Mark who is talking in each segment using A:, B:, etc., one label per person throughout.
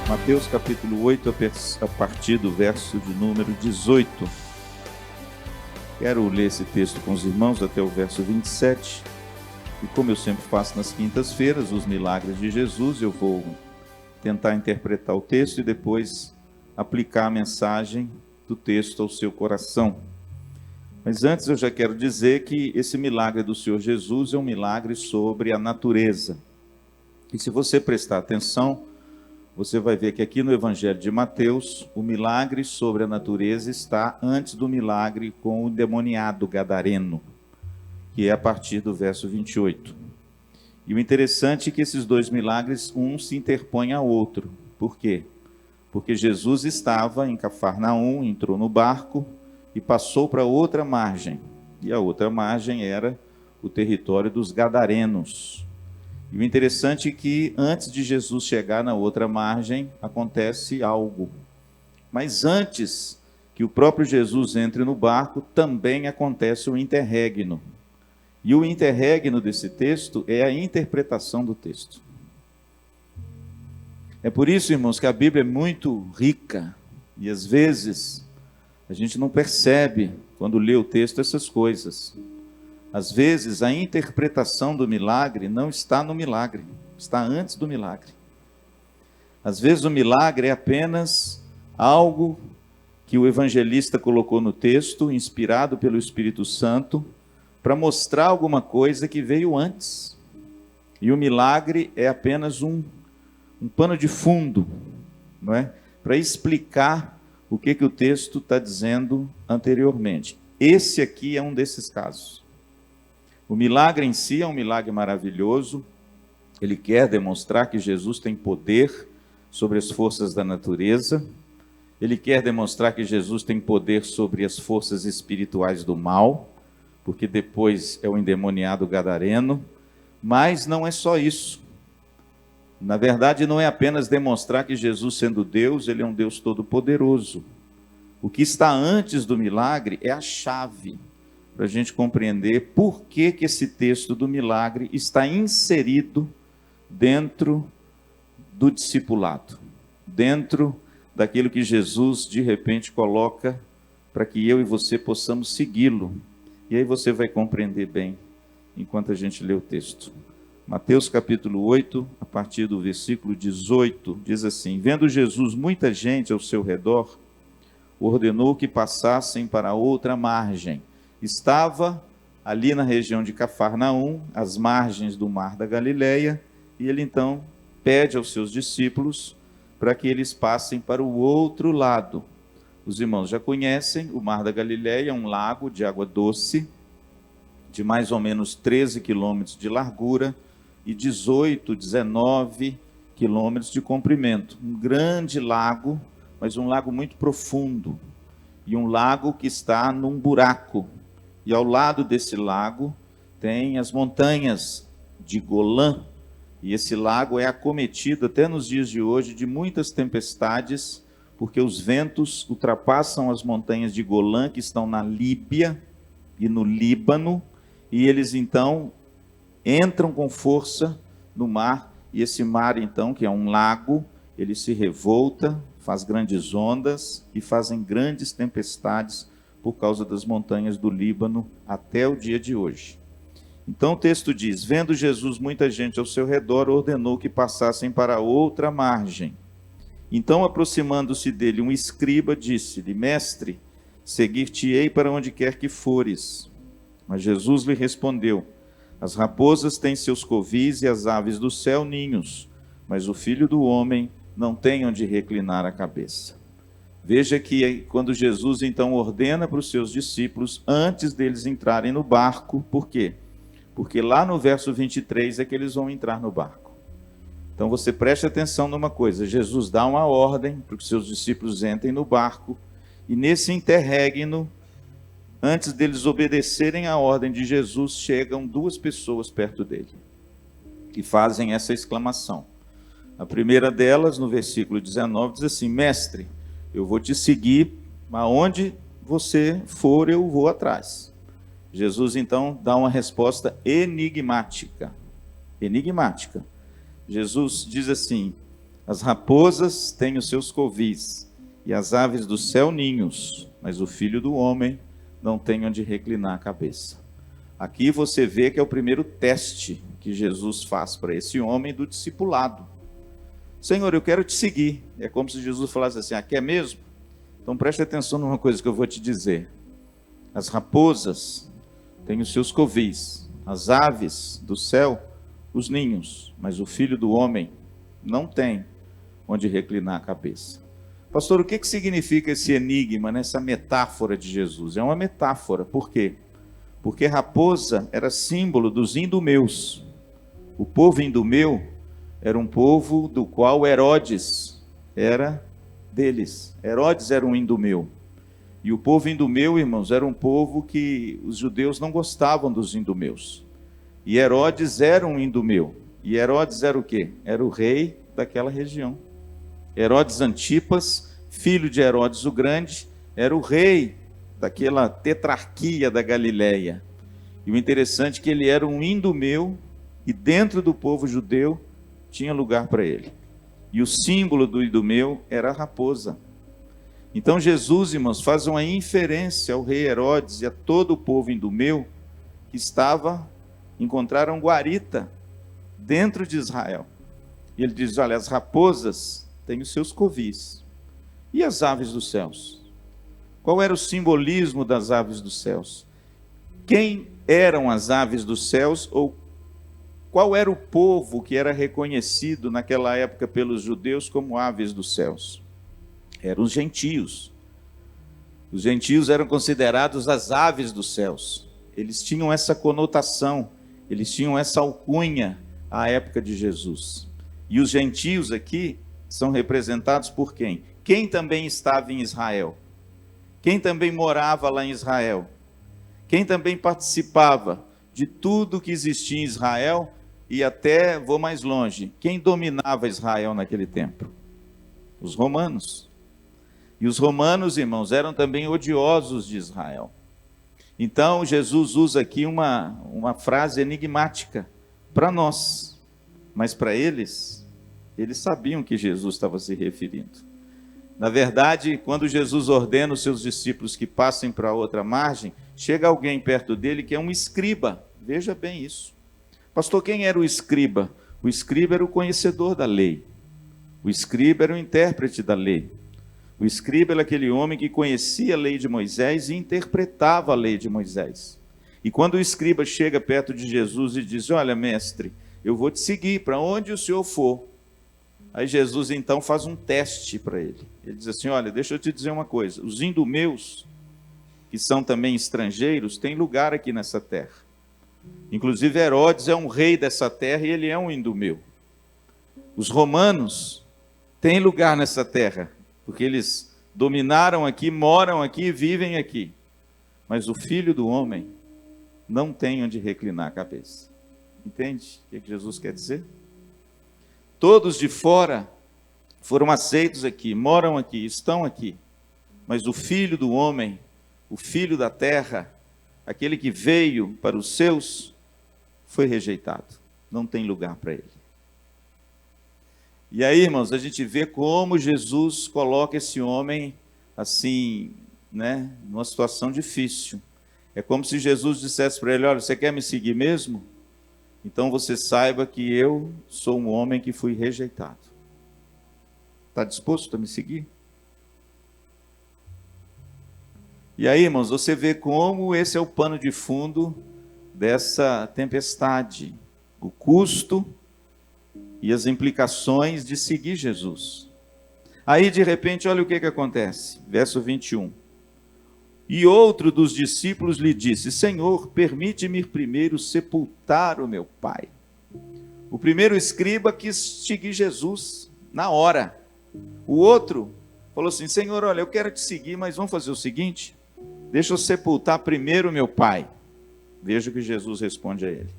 A: Mateus capítulo 8, a partir do verso de número 18. Quero ler esse texto com os irmãos até o verso 27. E como eu sempre faço nas quintas-feiras, os milagres de Jesus, eu vou tentar interpretar o texto e depois aplicar a mensagem do texto ao seu coração. Mas antes eu já quero dizer que esse milagre do Senhor Jesus é um milagre sobre a natureza. E se você prestar atenção, você vai ver que aqui no Evangelho de Mateus, o milagre sobre a natureza está antes do milagre com o endemoniado gadareno, que é a partir do verso 28. E o interessante é que esses dois milagres, um se interpõe ao outro. Por quê? Porque Jesus estava em Cafarnaum, entrou no barco e passou para outra margem. E a outra margem era o território dos gadarenos. E o interessante é que antes de Jesus chegar na outra margem, acontece algo. Mas antes que o próprio Jesus entre no barco, também acontece o interregno. E o interregno desse texto é a interpretação do texto. É por isso, irmãos, que a Bíblia é muito rica. E às vezes a gente não percebe, quando lê o texto, essas coisas. Às vezes, a interpretação do milagre não está no milagre, está antes do milagre. Às vezes, o milagre é apenas algo que o evangelista colocou no texto, inspirado pelo Espírito Santo, para mostrar alguma coisa que veio antes. E o milagre é apenas um pano de fundo, não é? Para explicar o que o texto está dizendo anteriormente. Esse aqui é um desses casos. O milagre em si é um milagre maravilhoso. Ele quer demonstrar que Jesus tem poder sobre as forças da natureza. Ele quer demonstrar que Jesus tem poder sobre as forças espirituais do mal, porque depois é o endemoniado gadareno. Mas não é só isso. Na verdade, não é apenas demonstrar que Jesus, sendo Deus, ele é um Deus todo-poderoso. O que está antes do milagre é a chave para a gente compreender por que esse texto do milagre está inserido dentro do discipulado, dentro daquilo que Jesus de repente coloca para que eu e você possamos segui-lo. E aí você vai compreender bem enquanto a gente lê o texto. Mateus capítulo 8, a partir do versículo 18, diz assim: Vendo Jesus muita gente ao seu redor, ordenou que passassem para outra margem. Estava ali na região de Cafarnaum, às margens do mar da Galileia, e ele então pede aos seus discípulos para que eles passem para o outro lado. Os irmãos já conhecem, o mar da Galileia é um lago de água doce, de mais ou menos 13 quilômetros de largura e 19 quilômetros de comprimento. Um grande lago, mas um lago muito profundo, e um lago que está num buraco. E ao lado desse lago tem as montanhas de Golã, e esse lago é acometido até nos dias de hoje de muitas tempestades, porque os ventos ultrapassam as montanhas de Golã, que estão na Líbia e no Líbano, e eles então entram com força no mar, e esse mar então, que é um lago, ele se revolta, faz grandes ondas e fazem grandes tempestades por causa das montanhas do Líbano até o dia de hoje. Então o texto diz: Vendo Jesus muita gente ao seu redor, ordenou que passassem para outra margem. Então, aproximando-se dele um escriba, disse-lhe: Mestre, seguir-te-ei para onde quer que fores. Mas Jesus lhe respondeu: As raposas têm seus covis e as aves do céu ninhos, mas o Filho do Homem não tem onde reclinar a cabeça. Veja que quando Jesus então ordena para os seus discípulos, antes deles entrarem no barco, por quê? Porque lá no verso 23 é que eles vão entrar no barco. Então você preste atenção numa coisa: Jesus dá uma ordem para que os seus discípulos entrem no barco, e nesse interregno, antes deles obedecerem à ordem de Jesus, chegam duas pessoas perto dele e fazem essa exclamação. A primeira delas, no versículo 19, diz assim: Mestre, eu vou te seguir, aonde você for, eu vou atrás. Jesus então dá uma resposta enigmática. Jesus diz assim: As raposas têm os seus covis, e as aves do céu ninhos, mas o Filho do Homem não tem onde reclinar a cabeça. Aqui você vê que é o primeiro teste que Jesus faz para esse homem do discipulado. Senhor, eu quero te seguir. É como se Jesus falasse assim: quer mesmo? Então preste atenção numa coisa que eu vou te dizer. As raposas têm os seus covis, as aves do céu, os ninhos, mas o Filho do Homem não tem onde reclinar a cabeça. Pastor, o que significa esse enigma, essa metáfora de Jesus? É uma metáfora, por quê? Porque raposa era símbolo dos idumeus. O povo idumeu era um povo do qual Herodes era deles. Herodes era um idumeu. E o povo idumeu, irmãos, era um povo que os judeus não gostavam dos idumeus. E Herodes era um idumeu. E Herodes era o quê? Era o rei daquela região. Herodes Antipas, filho de Herodes o Grande, era o rei daquela tetrarquia da Galileia. E o interessante é que ele era um idumeu, e dentro do povo judeu tinha lugar para ele. E o símbolo do idumeu era a raposa. Então Jesus, irmãos, faz uma inferência ao rei Herodes e a todo o povo idumeu que encontraram guarita dentro de Israel. E ele diz: olha, as raposas têm os seus covis. E as aves dos céus? Qual era o simbolismo das aves dos céus? Quem eram as aves dos céus, ou qual era o povo que era reconhecido naquela época pelos judeus como aves dos céus? Eram os gentios. Os gentios eram considerados as aves dos céus. Eles tinham essa conotação, eles tinham essa alcunha à época de Jesus. E os gentios aqui são representados por quem? Quem também estava em Israel? Quem também morava lá em Israel? Quem também participava de tudo que existia em Israel? E até, vou mais longe, quem dominava Israel naquele tempo? Os romanos. E os romanos, irmãos, eram também odiosos de Israel. Então, Jesus usa aqui uma frase enigmática para nós. Mas para eles sabiam que Jesus estava se referindo. Na verdade, quando Jesus ordena os seus discípulos que passem para outra margem, chega alguém perto dele que é um escriba. Veja bem isso. Pastor, quem era o escriba? O escriba era o conhecedor da lei. O escriba era o intérprete da lei. O escriba era aquele homem que conhecia a lei de Moisés e interpretava a lei de Moisés. E quando o escriba chega perto de Jesus e diz: olha, mestre, eu vou te seguir para onde o senhor for. Aí Jesus então faz um teste para ele. Ele diz assim: olha, deixa eu te dizer uma coisa. Os idumeus, que são também estrangeiros, têm lugar aqui nessa terra. Inclusive Herodes é um rei dessa terra e ele é um idumeu. Os romanos têm lugar nessa terra, porque eles dominaram aqui, moram aqui e vivem aqui. Mas o Filho do Homem não tem onde reclinar a cabeça. Entende o que Jesus quer dizer? Todos de fora foram aceitos aqui, moram aqui, estão aqui. Mas o Filho do Homem, o Filho da terra, aquele que veio para os seus, foi rejeitado. Não tem lugar para ele. E aí, irmãos, a gente vê como Jesus coloca esse homem assim, numa situação difícil. É como se Jesus dissesse para ele: olha, você quer me seguir mesmo? Então você saiba que eu sou um homem que fui rejeitado. Está disposto a me seguir? E aí, irmãos, você vê como esse é o pano de fundo dessa tempestade. O custo e as implicações de seguir Jesus. Aí, de repente, olha o que acontece. Verso 21. E outro dos discípulos lhe disse: Senhor, permite-me primeiro sepultar o meu pai. O primeiro escriba quis seguir Jesus na hora. O outro falou assim: Senhor, olha, eu quero te seguir, mas vamos fazer o seguinte: deixa eu sepultar primeiro o meu pai. Veja o que Jesus responde a ele.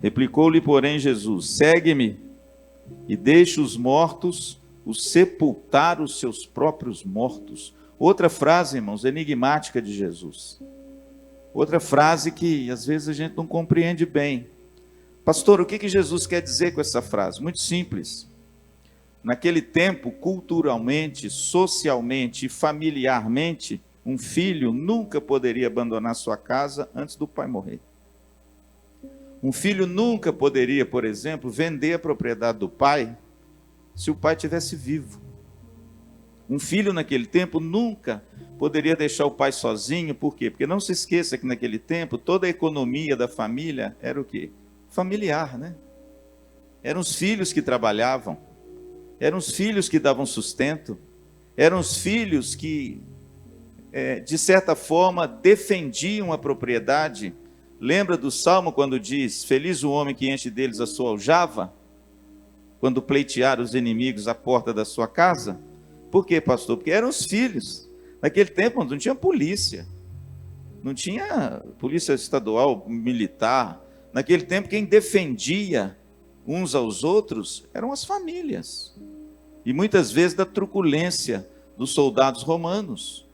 A: Replicou-lhe, porém, Jesus: segue-me e deixe os mortos sepultar os seus próprios mortos. Outra frase, irmãos, enigmática de Jesus. Outra frase que às vezes a gente não compreende bem. Pastor, o que Jesus quer dizer com essa frase? Muito simples. Naquele tempo, culturalmente, socialmente e familiarmente, um filho nunca poderia abandonar sua casa antes do pai morrer. Um filho nunca poderia, por exemplo, vender a propriedade do pai se o pai estivesse vivo. Um filho naquele tempo nunca poderia deixar o pai sozinho, por quê? Porque não se esqueça que naquele tempo toda a economia da família era o quê? Familiar, né? Eram os filhos que trabalhavam, eram os filhos que davam sustento, eram os filhos que, de certa forma, defendiam a propriedade. Lembra do Salmo quando diz, feliz o homem que enche deles a sua aljava, quando pleitear os inimigos à porta da sua casa? Por quê, pastor? Porque eram os filhos. Naquele tempo não tinha polícia, não tinha polícia estadual, militar. Naquele tempo quem defendia uns aos outros eram as famílias. E muitas vezes da truculência dos soldados romanos.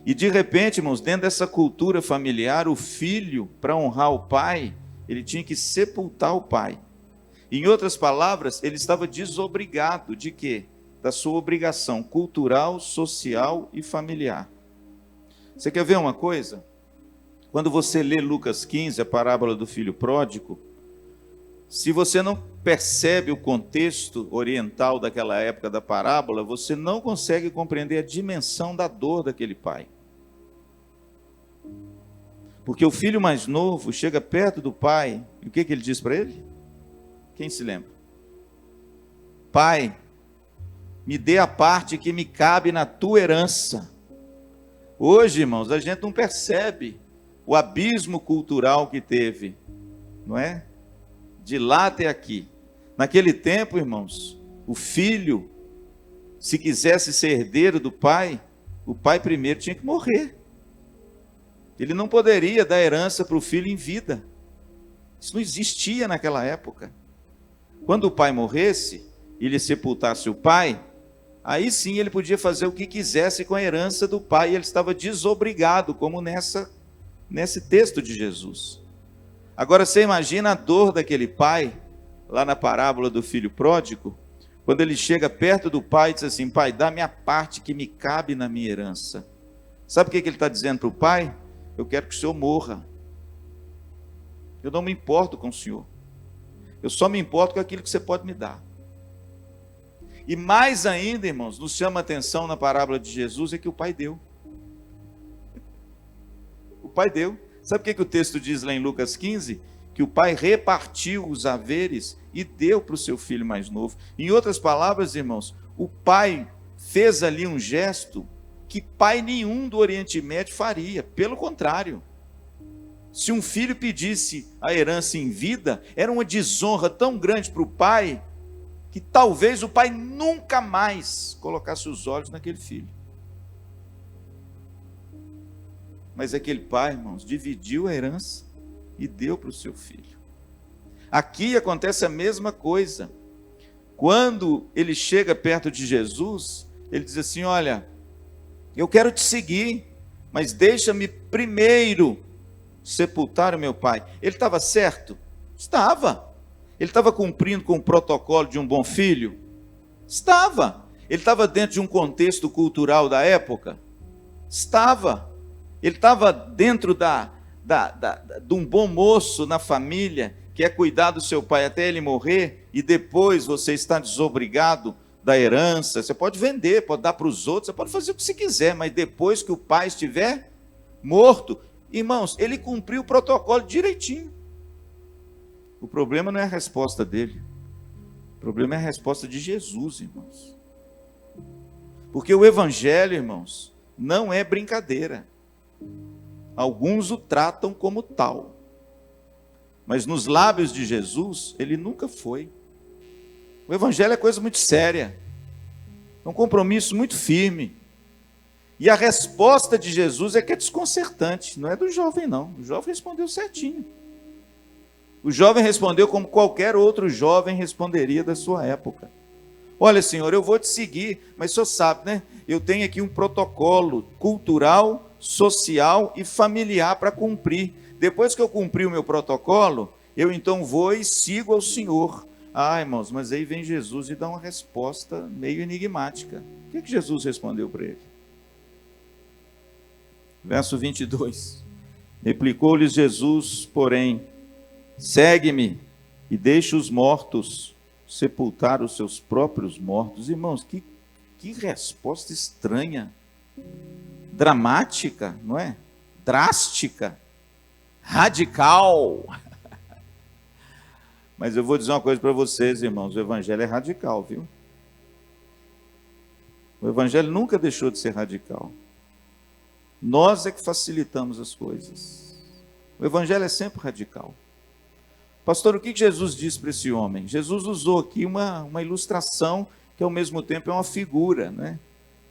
A: E de repente, irmãos, dentro dessa cultura familiar, o filho, para honrar o pai, ele tinha que sepultar o pai. Em outras palavras, ele estava desobrigado de quê? Da sua obrigação cultural, social e familiar. Você quer ver uma coisa? Quando você lê Lucas 15, a parábola do filho pródigo, se você não percebe o contexto oriental daquela época da parábola, você não consegue compreender a dimensão da dor daquele pai. Porque o filho mais novo chega perto do pai, e o que ele diz para ele? Quem se lembra? Pai, me dê a parte que me cabe na tua herança. Hoje, irmãos, a gente não percebe o abismo cultural que teve, não é? De lá até aqui. Naquele tempo, irmãos, o filho, se quisesse ser herdeiro do pai, o pai primeiro tinha que morrer. Ele não poderia dar herança para o filho em vida. Isso não existia naquela época. Quando o pai morresse, ele sepultasse o pai, aí sim ele podia fazer o que quisesse com a herança do pai, e ele estava desobrigado, como nesse texto de Jesus. Agora você imagina a dor daquele pai, lá na parábola do filho pródigo, quando ele chega perto do pai e diz assim, pai, dá-me a parte que me cabe na minha herança. Sabe o que ele está dizendo para o pai? Eu quero que o senhor morra. Eu não me importo com o senhor. Eu só me importo com aquilo que você pode me dar. E mais ainda, irmãos, nos chama a atenção na parábola de Jesus é que o pai deu. O pai deu. Sabe o que o texto diz lá em Lucas 15? Que o pai repartiu os haveres e deu para o seu filho mais novo. Em outras palavras, irmãos, o pai fez ali um gesto que pai nenhum do Oriente Médio faria. Pelo contrário, se um filho pedisse a herança em vida, era uma desonra tão grande para o pai, que talvez o pai nunca mais colocasse os olhos naquele filho. Mas aquele pai, irmãos, dividiu a herança e deu para o seu filho. Aqui acontece a mesma coisa. Quando ele chega perto de Jesus, ele diz assim, olha, eu quero te seguir, mas deixa-me primeiro sepultar o meu pai. Ele estava certo? Estava. Ele estava cumprindo com o protocolo de um bom filho? Estava. Ele estava dentro de um contexto cultural da época? Estava. Ele estava dentro de um bom moço na família, que é cuidar do seu pai até ele morrer, e depois você está desobrigado da herança. Você pode vender, pode dar para os outros, você pode fazer o que você quiser, mas depois que o pai estiver morto, irmãos, ele cumpriu o protocolo direitinho. O problema não é a resposta dele, o problema é a resposta de Jesus, irmãos. Porque o evangelho, irmãos, não é brincadeira. Alguns o tratam como tal, mas nos lábios de Jesus, ele nunca foi. O evangelho é coisa muito séria, é um compromisso muito firme. E a resposta de Jesus é que é desconcertante, não é do jovem não. O jovem respondeu certinho. O jovem respondeu como qualquer outro jovem responderia da sua época. Olha, Senhor, eu vou te seguir, mas o senhor sabe, né? Eu tenho aqui um protocolo cultural, social e familiar para cumprir. Depois que eu cumprir o meu protocolo, eu então vou e sigo ao Senhor. Ah, irmãos, mas aí vem Jesus e dá uma resposta meio enigmática. O que Jesus respondeu para ele? Verso 22. Replicou-lhes Jesus, porém: segue-me e deixa os mortos sepultar os seus próprios mortos. Irmãos, que resposta estranha, dramática, não é? Drástica, radical. Mas eu vou dizer uma coisa para vocês, irmãos, o evangelho é radical, viu? O evangelho nunca deixou de ser radical. Nós é que facilitamos as coisas. O evangelho é sempre radical. Pastor, o que Jesus disse para esse homem? Jesus usou aqui uma ilustração que ao mesmo tempo é uma figura, né?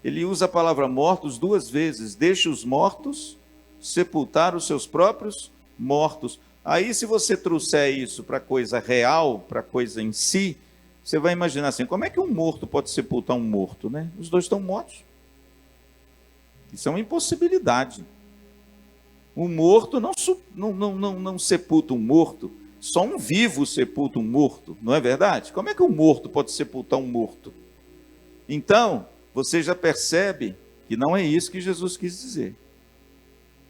A: Ele usa a palavra mortos 2 vezes. Deixa os mortos sepultar os seus próprios mortos. Aí, se você trouxer isso para coisa real, para coisa em si, você vai imaginar assim, como é que um morto pode sepultar um morto, né? Os dois estão mortos. Isso é uma impossibilidade. Um morto não sepulta um morto, só um vivo sepulta um morto, não é verdade? Como é que um morto pode sepultar um morto? Então, você já percebe que não é isso que Jesus quis dizer.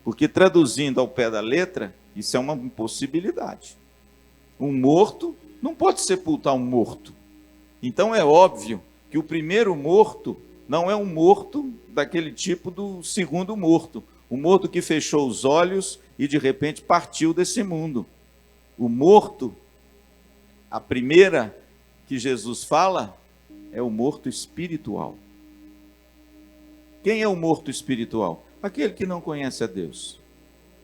A: Porque traduzindo ao pé da letra, isso é uma impossibilidade. Um morto não pode sepultar um morto. Então é óbvio que o primeiro morto não é um morto daquele tipo do segundo morto. O morto que fechou os olhos e de repente partiu desse mundo. O morto, a primeira que Jesus fala, é o morto espiritual. Quem é o morto espiritual? Aquele que não conhece a Deus.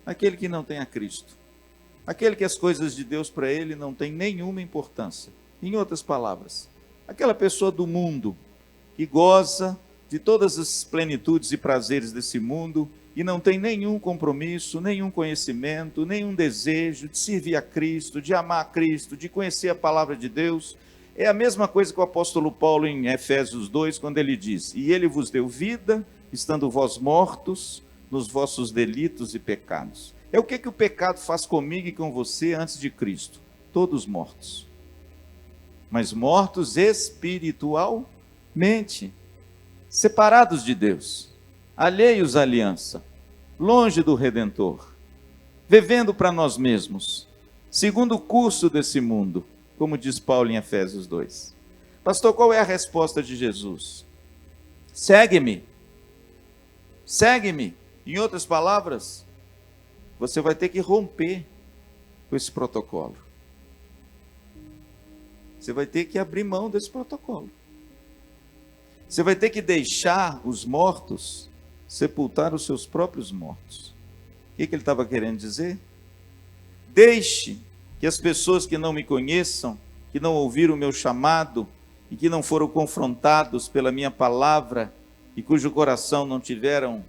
A: Aquele que não tem a Cristo. Aquele que as coisas de Deus para ele não tem nenhuma importância. Em outras palavras, aquela pessoa do mundo que goza de todas as plenitudes e prazeres desse mundo e não tem nenhum compromisso, nenhum conhecimento, nenhum desejo de servir a Cristo, de amar a Cristo, de conhecer a palavra de Deus. É a mesma coisa que o apóstolo Paulo em Efésios 2, quando ele diz: e ele vos deu vida, estando vós mortos nos vossos delitos e pecados. É o que o pecado faz comigo e com você antes de Cristo? Todos mortos. Mas mortos espiritualmente, separados de Deus, alheios à aliança, longe do Redentor, vivendo para nós mesmos, segundo o curso desse mundo, como diz Paulo em Efésios 2. Pastor, qual é a resposta de Jesus? Segue-me. Segue-me. Em outras palavras, você vai ter que romper com esse protocolo. Você vai ter que abrir mão desse protocolo. Você vai ter que deixar os mortos sepultar os seus próprios mortos. O que ele estava querendo dizer? Deixe que as pessoas que não me conheçam, que não ouviram o meu chamado e que não foram confrontados pela minha palavra e cujo coração não tiveram,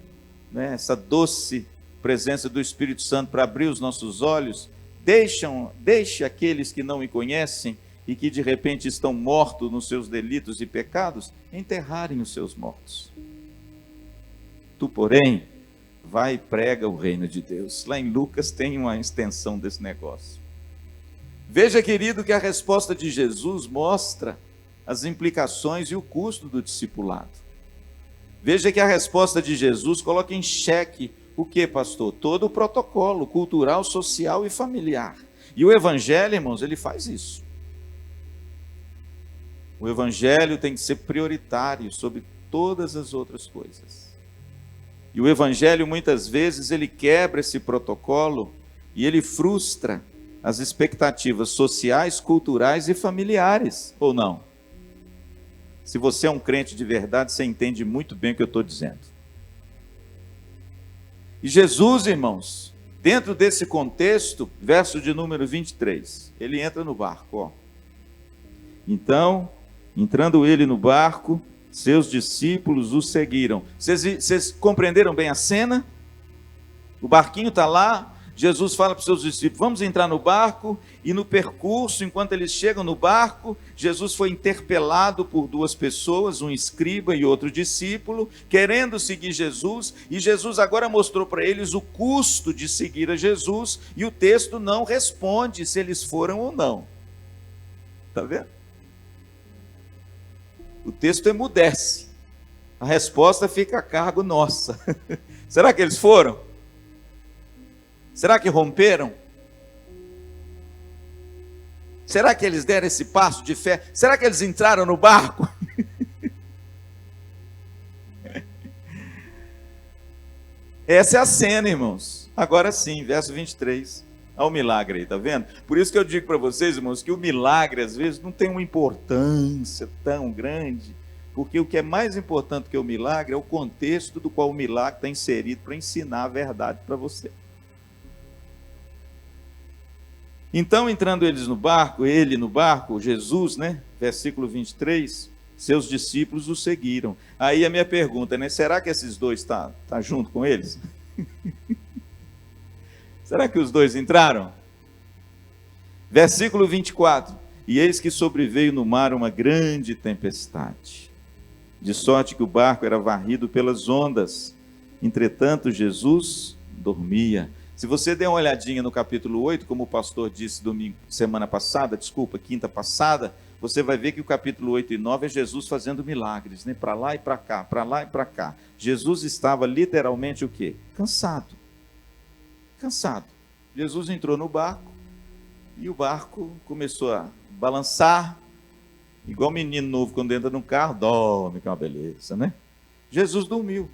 A: né, essa doce presença do Espírito Santo para abrir os nossos olhos, deixe aqueles que não me conhecem e que de repente estão mortos nos seus delitos e pecados, enterrarem os seus mortos. Tu, porém, vai e prega o reino de Deus. Lá em Lucas tem uma extensão desse negócio. Veja, querido, que a resposta de Jesus mostra as implicações e o custo do discipulado. Veja que a resposta de Jesus coloca em xeque o que, pastor? Todo o protocolo cultural, social e familiar. E o evangelho, irmãos, ele faz isso. O evangelho tem que ser prioritário sobre todas as outras coisas. E o evangelho, muitas vezes, ele quebra esse protocolo e ele frustra as expectativas sociais, culturais e familiares, ou não? Se você é um crente de verdade, você entende muito bem o que eu estou dizendo. E Jesus, irmãos, dentro desse contexto, verso de número 23, ele entra no barco, ó. Então, entrando ele no barco, seus discípulos o seguiram. Vocês compreenderam bem a cena? O barquinho está lá, Jesus fala para os seus discípulos, vamos entrar no barco, e no percurso, enquanto eles chegam no barco, Jesus foi interpelado por 2 pessoas, um escriba e outro discípulo, querendo seguir Jesus, e Jesus agora mostrou para eles o custo de seguir a Jesus, e o texto não responde se eles foram ou não. Está vendo? O texto emudece. A resposta fica a cargo nossa. Será que eles foram? Será que romperam? Será que eles deram esse passo de fé? Será que eles entraram no barco? Essa é a cena, irmãos. Agora sim, verso 23. Olha o milagre aí, tá vendo? Por isso que eu digo para vocês, irmãos, que o milagre às vezes não tem uma importância tão grande, porque o que é mais importante que o milagre é o contexto do qual o milagre está inserido para ensinar a verdade para você. Então, entrando eles no barco, ele no barco, Jesus, né? Versículo 23, seus discípulos o seguiram. Aí a minha pergunta, né? Será que esses dois tá junto com eles? Será que os dois entraram? Versículo 24, e eis que sobreveio no mar uma grande tempestade, de sorte que o barco era varrido pelas ondas. Entretanto, Jesus dormia. Se você der uma olhadinha no capítulo 8, como o pastor disse quinta passada, você vai ver que o capítulo 8 e 9 é Jesus fazendo milagres, né? Para lá e para cá, para lá e para cá. Jesus estava literalmente o quê? Cansado. Jesus entrou no barco e o barco começou a balançar, igual menino novo quando entra no carro, dorme, que é uma beleza, né? Jesus dormiu.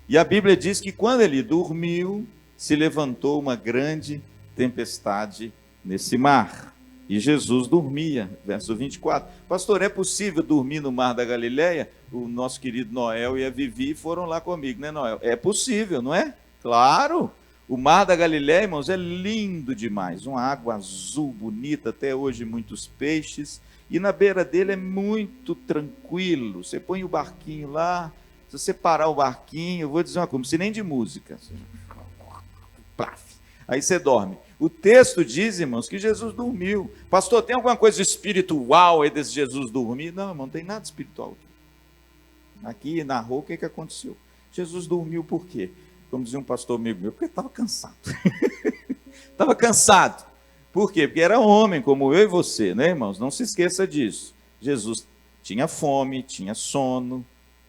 A: E a Bíblia diz que quando ele dormiu, se levantou uma grande tempestade nesse mar. E Jesus dormia, verso 24. Pastor, é possível dormir no mar da Galileia? O nosso querido Noel e a Vivi foram lá comigo, né, Noel? É possível, não é? Claro! O mar da Galileia, irmãos, é lindo demais. Uma água azul, bonita, até hoje muitos peixes. E na beira dele é muito tranquilo. Você põe o barquinho lá, se você parar o barquinho, eu vou dizer uma coisa, não precisa nem de música. Aí você dorme. O texto diz, irmãos, que Jesus dormiu. Pastor, tem alguma coisa espiritual aí desse Jesus dormir? Não, irmão, não tem nada espiritual aqui. Narrou o que aconteceu. Jesus dormiu por quê? Como dizia um pastor amigo meu, porque estava cansado. Estava cansado. Por quê? Porque era homem, como eu e você, né, irmãos? Não se esqueça disso. Jesus tinha fome, tinha sono,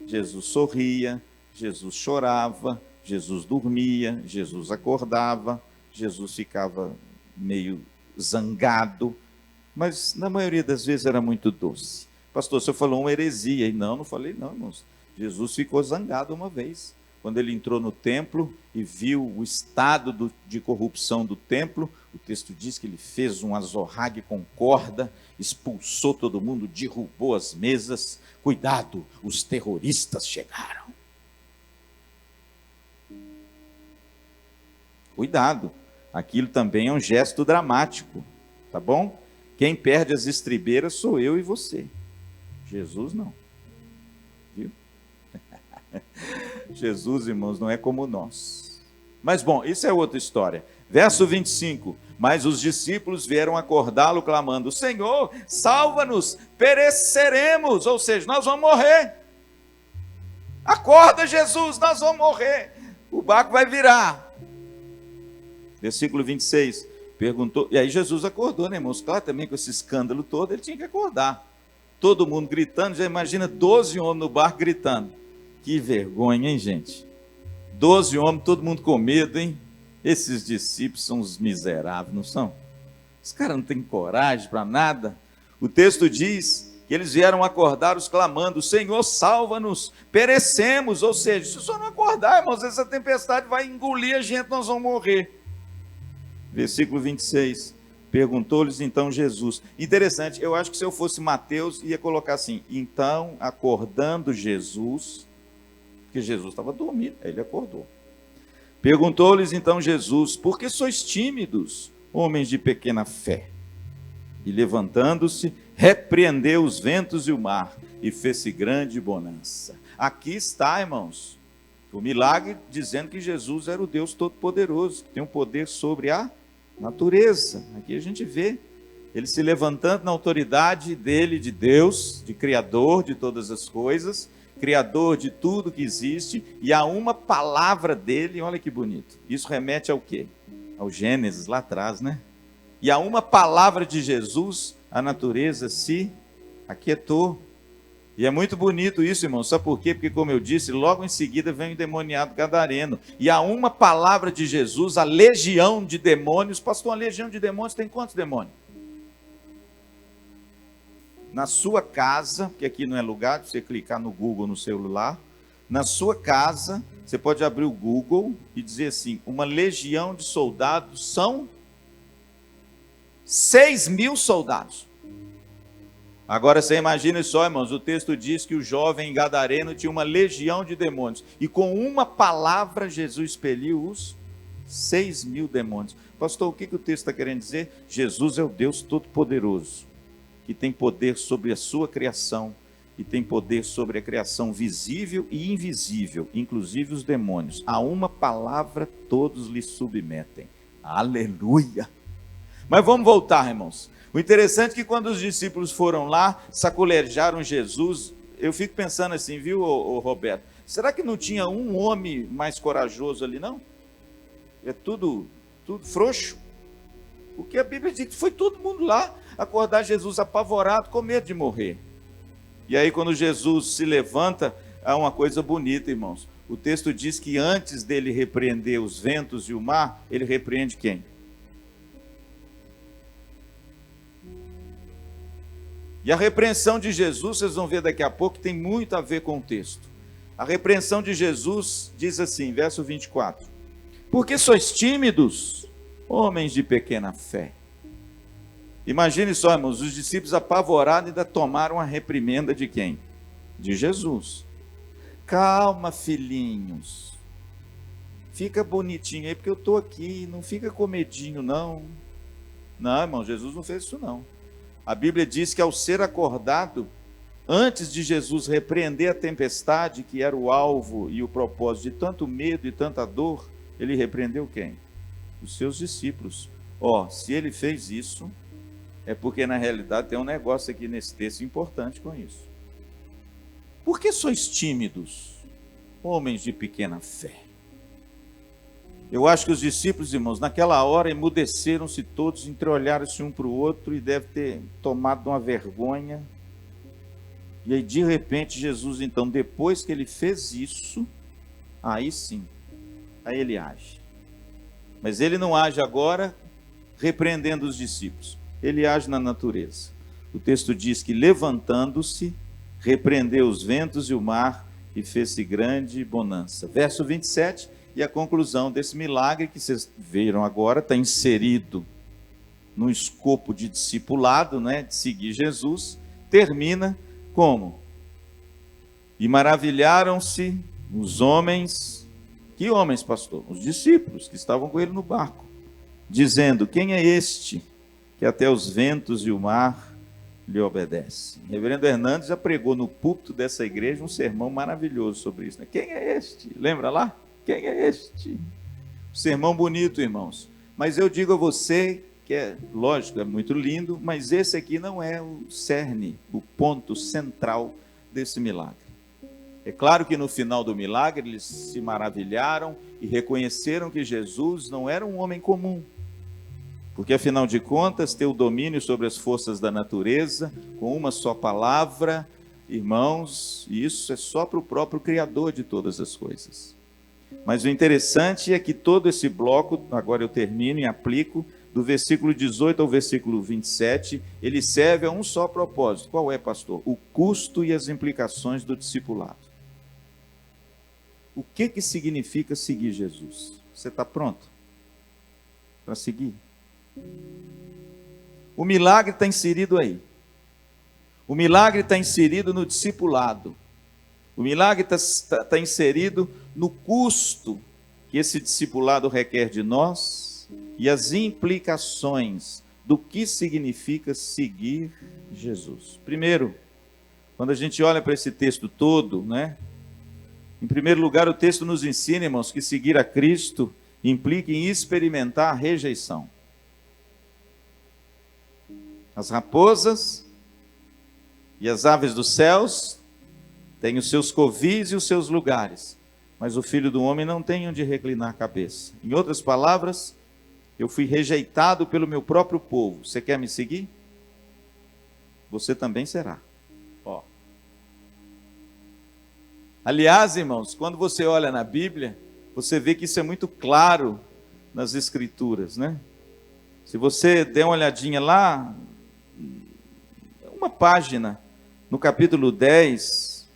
A: Jesus sorria, Jesus chorava, Jesus dormia, Jesus acordava, Jesus ficava meio zangado, mas na maioria das vezes era muito doce. Pastor, o senhor falou uma heresia. E não falei não, irmãos. Jesus ficou zangado uma vez, quando ele entrou no templo e viu o estado de corrupção do templo. O texto diz que ele fez um azorrague com corda, expulsou todo mundo, derrubou as mesas. Cuidado, os terroristas chegaram. Cuidado, aquilo também é um gesto dramático, tá bom? Quem perde as estribeiras sou eu e você. Jesus não. Viu? Jesus, irmãos, não é como nós. Mas bom, isso é outra história. Verso 25, mas os discípulos vieram acordá-lo clamando, Senhor, salva-nos, pereceremos, ou seja, nós vamos morrer. Acorda, Jesus, nós vamos morrer. O barco vai virar. Versículo 26, perguntou, e aí Jesus acordou, né, irmãos? Claro, também com esse escândalo todo, ele tinha que acordar. Todo mundo gritando, já imagina 12 homens no barco gritando. Que vergonha, hein, gente? 12 homens, todo mundo com medo, hein? Esses discípulos são os miseráveis, não são? Os caras não têm coragem para nada. O texto diz que eles vieram acordar os clamando, Senhor, salva-nos, perecemos. Ou seja, se o senhor não acordar, irmãos, essa tempestade vai engolir a gente, nós vamos morrer. Versículo 26, perguntou-lhes então Jesus. Interessante, eu acho que se eu fosse Mateus, ia colocar assim, então, acordando Jesus, porque Jesus estava dormindo, aí ele acordou. Perguntou-lhes então Jesus, por que sois tímidos, homens de pequena fé? E levantando-se, repreendeu os ventos e o mar, e fez-se grande bonança. Aqui está, irmãos, o milagre dizendo que Jesus era o Deus Todo-Poderoso, que tem um poder sobre a natureza. Aqui a gente vê ele se levantando na autoridade dele, de Deus, de Criador de todas as coisas, Criador de tudo que existe, e há uma palavra dele, olha que bonito. Isso remete ao quê? Ao Gênesis, lá atrás, né? E há uma palavra de Jesus a natureza se aquietou. E é muito bonito isso, irmão. Sabe por quê? Porque, como eu disse, logo em seguida vem o endemoniado gadareno. E a uma palavra de Jesus, a legião de demônios. Pastor, uma legião de demônios tem quantos demônios? Na sua casa, porque aqui não é lugar de você clicar no Google no celular. Na sua casa, você pode abrir o Google e dizer assim: uma legião de soldados são 6.000 soldados. Agora você imagina só, irmãos, o texto diz que o jovem gadareno tinha uma legião de demônios. E com uma palavra Jesus expeliu os 6.000 demônios. Pastor, o que o texto está querendo dizer? Jesus é o Deus Todo-Poderoso, que tem poder sobre a sua criação, e tem poder sobre a criação visível e invisível, inclusive os demônios. A uma palavra todos lhe submetem. Aleluia! Mas vamos voltar, irmãos. O interessante é que quando os discípulos foram lá, sacolejaram Jesus, eu fico pensando assim, viu, Roberto? Será que não tinha um homem mais corajoso ali, não? É tudo frouxo. Porque a Bíblia diz que foi todo mundo lá acordar Jesus apavorado, com medo de morrer. E aí quando Jesus se levanta, há uma coisa bonita, irmãos. O texto diz que antes dele repreender os ventos e o mar, ele repreende quem? E a repreensão de Jesus, vocês vão ver daqui a pouco, tem muito a ver com o texto. A repreensão de Jesus diz assim, verso 24: porque sois tímidos, homens de pequena fé. Imagine só, irmãos, os discípulos apavorados ainda tomaram a reprimenda de quem? De Jesus. Calma, filhinhos. Fica bonitinho aí, porque eu estou aqui, não fica com medinho, não. Não, irmão, Jesus não fez isso, não. A Bíblia diz que ao ser acordado, antes de Jesus repreender a tempestade, que era o alvo e o propósito de tanto medo e tanta dor, ele repreendeu quem? Os seus discípulos. Se ele fez isso, é porque na realidade tem um negócio aqui nesse texto importante com isso. Por que sois tímidos, homens de pequena fé? Eu acho que os discípulos, irmãos, naquela hora emudeceram-se todos, entreolharam-se um para o outro e deve ter tomado uma vergonha. E aí, de repente, Jesus, então, depois que ele fez isso, aí sim, aí ele age. Mas ele não age agora repreendendo os discípulos, ele age na natureza. O texto diz que, levantando-se, repreendeu os ventos e o mar e fez-se grande bonança. Verso 27, e a conclusão desse milagre que vocês viram agora está inserido no escopo de discipulado, né, de seguir Jesus, termina como? E maravilharam-se os homens. Que homens, pastor? Os discípulos que estavam com ele no barco, dizendo: quem é este que até os ventos e o mar lhe obedecem? O reverendo Hernandes já pregou no púlpito dessa igreja um sermão maravilhoso sobre isso, né? Quem é este? Lembra lá? Quem é este? Sermão bonito, irmãos. Mas eu digo a você que é, lógico, é muito lindo, mas esse aqui não é o cerne, o ponto central desse milagre. É claro que no final do milagre eles se maravilharam e reconheceram que Jesus não era um homem comum, porque afinal de contas ter o domínio sobre as forças da natureza com uma só palavra, irmãos, isso é só para o próprio Criador de todas as coisas. Mas o interessante é que todo esse bloco, agora eu termino e aplico, do versículo 18 ao versículo 27, ele serve a um só propósito. Qual é, pastor? O custo e as implicações do discipulado. O que significa seguir Jesus? Você está pronto para seguir? O milagre está inserido aí. O milagre está inserido no discipulado. O milagre está inserido no custo que esse discipulado requer de nós e as implicações do que significa seguir Jesus. Primeiro, quando a gente olha para esse texto todo, né? Em primeiro lugar, o texto nos ensina, irmãos, que seguir a Cristo implica em experimentar a rejeição. As raposas e as aves dos céus têm os seus covis e os seus lugares, mas o Filho do Homem não tem onde reclinar a cabeça. Em outras palavras, eu fui rejeitado pelo meu próprio povo. Você quer me seguir? você também será. Ó. Aliás, irmãos, quando você olha na Bíblia, você vê que isso é muito claro nas Escrituras, né? Se você der uma olhadinha lá, uma página, no capítulo 10,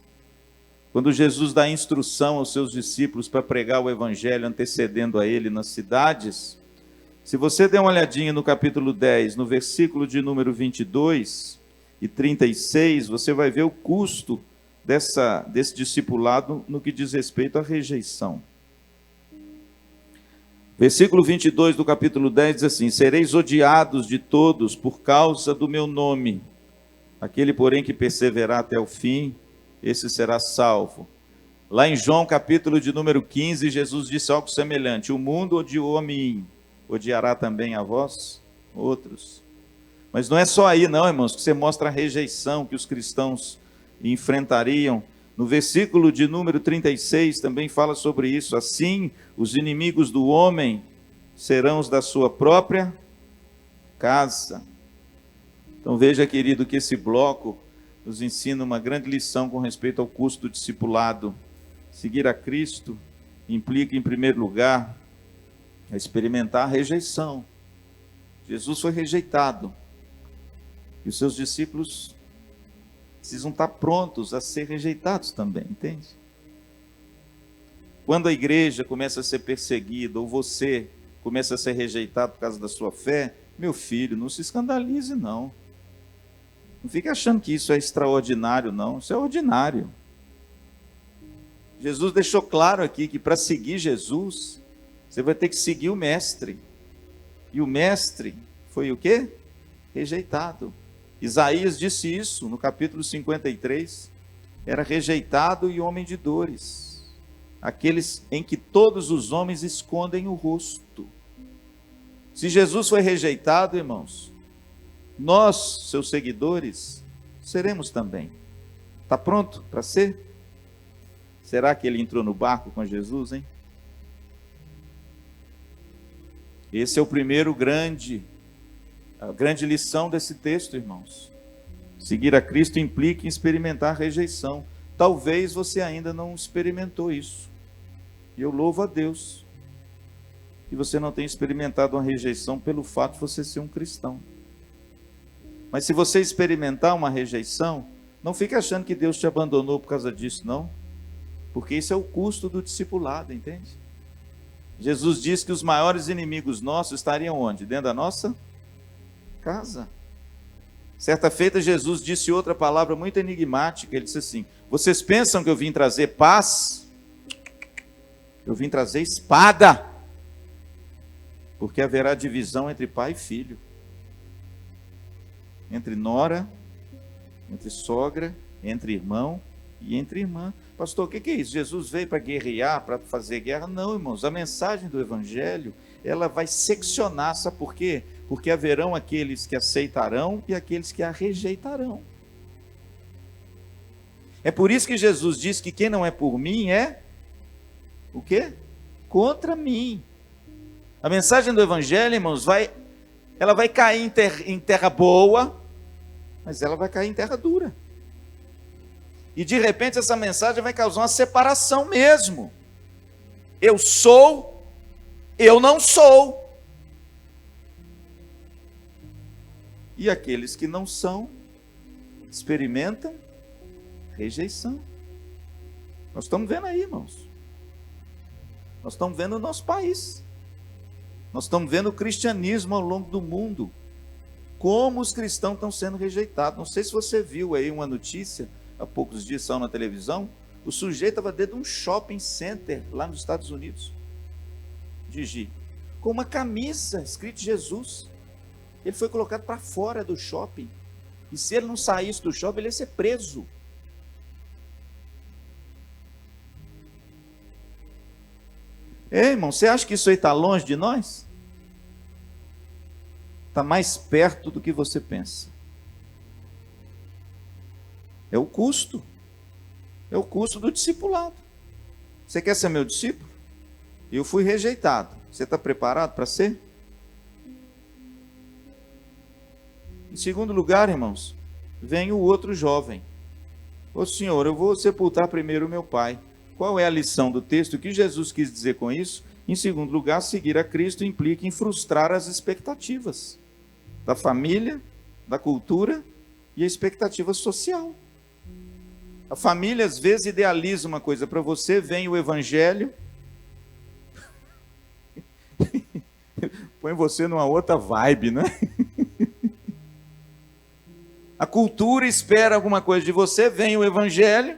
A: quando Jesus dá instrução aos seus discípulos para pregar o evangelho antecedendo a ele nas cidades, se você der uma olhadinha no capítulo 10, no versículo de número 22 e 36, você vai ver o custo desse discipulado no que diz respeito à rejeição. Versículo 22 do capítulo 10 diz assim: sereis odiados de todos por causa do meu nome. Aquele, porém, que perseverar até o fim, esse será salvo. Lá em João, capítulo de número 15, Jesus disse algo semelhante: o mundo odiou a mim, odiará também a vós outros. Mas não é só aí não, irmãos, que você mostra a rejeição que os cristãos enfrentariam. No versículo de número 36 também fala sobre isso. Assim, os inimigos do homem serão os da sua própria casa. Então veja, querido, que esse bloco nos ensina uma grande lição com respeito ao custo do discipulado. Seguir a Cristo implica, em primeiro lugar, a experimentar a rejeição. Jesus foi rejeitado. E os seus discípulos precisam estar prontos a ser rejeitados também, entende? Quando a igreja começa a ser perseguida, ou você começa a ser rejeitado por causa da sua fé, meu filho, não se escandalize não. Não fique achando que isso é extraordinário não, isso é ordinário. Jesus deixou claro aqui que para seguir Jesus, você vai ter que seguir o mestre. E o mestre foi o quê? Rejeitado. Isaías disse isso no capítulo 53, era rejeitado e homem de dores, aqueles em que todos os homens escondem o rosto. Se Jesus foi rejeitado, irmãos, nós, seus seguidores, seremos também. Está pronto para ser? Será que ele entrou no barco com Jesus, hein? Esse é o primeiro a grande lição desse texto, irmãos. Seguir a Cristo implica em experimentar rejeição. Talvez você ainda não experimentou isso. E eu louvo a Deus que você não tenha experimentado uma rejeição pelo fato de você ser um cristão. Mas se você experimentar uma rejeição, não fique achando que Deus te abandonou por causa disso, não. Porque isso é o custo do discipulado, entende? Jesus disse que os maiores inimigos nossos estariam onde? Dentro da nossa casa. Certa feita Jesus disse outra palavra muito enigmática. Ele disse assim: vocês pensam que eu vim trazer paz? Eu vim trazer espada, porque haverá divisão entre pai e filho, entre nora, entre sogra, entre irmão e entre irmã. Pastor, o que é isso? Jesus veio para guerrear, para fazer guerra? Não, irmãos, a mensagem do evangelho, ela vai seccionar, sabe por quê? Porque haverão aqueles que aceitarão e aqueles que a rejeitarão. É por isso que Jesus diz que quem não é por mim é o quê? Contra mim. A mensagem do evangelho, irmãos, ela vai cair em terra boa, mas ela vai cair em terra dura. E de repente essa mensagem vai causar uma separação mesmo. Eu sou, eu não sou. E aqueles que não são, experimentam rejeição. Nós estamos vendo aí, irmãos. Nós estamos vendo o nosso país. Nós estamos vendo o cristianismo ao longo do mundo. Como os cristãos estão sendo rejeitados. Não sei se você viu aí uma notícia, há poucos dias saiu na televisão, o sujeito estava dentro de um shopping center lá nos Estados Unidos, Gigi, com uma camisa escrito Jesus. Ele foi colocado para fora do shopping, e se ele não saísse do shopping, ele ia ser preso. Irmão, você acha que isso aí está longe de nós? Está mais perto do que você pensa. É o custo. É o custo do discipulado. Você quer ser meu discípulo? Eu fui rejeitado. Você está preparado para ser? Em segundo lugar, irmãos, vem o outro jovem. Ô Senhor, eu vou sepultar primeiro o meu pai. Qual é a lição do texto? O que Jesus quis dizer com isso? Em segundo lugar, seguir a Cristo implica em frustrar as expectativas da família, da cultura e a expectativa social. A família às vezes idealiza uma coisa para você, vem o evangelho, põe você numa outra vibe, né? A cultura espera alguma coisa de você, vem o evangelho,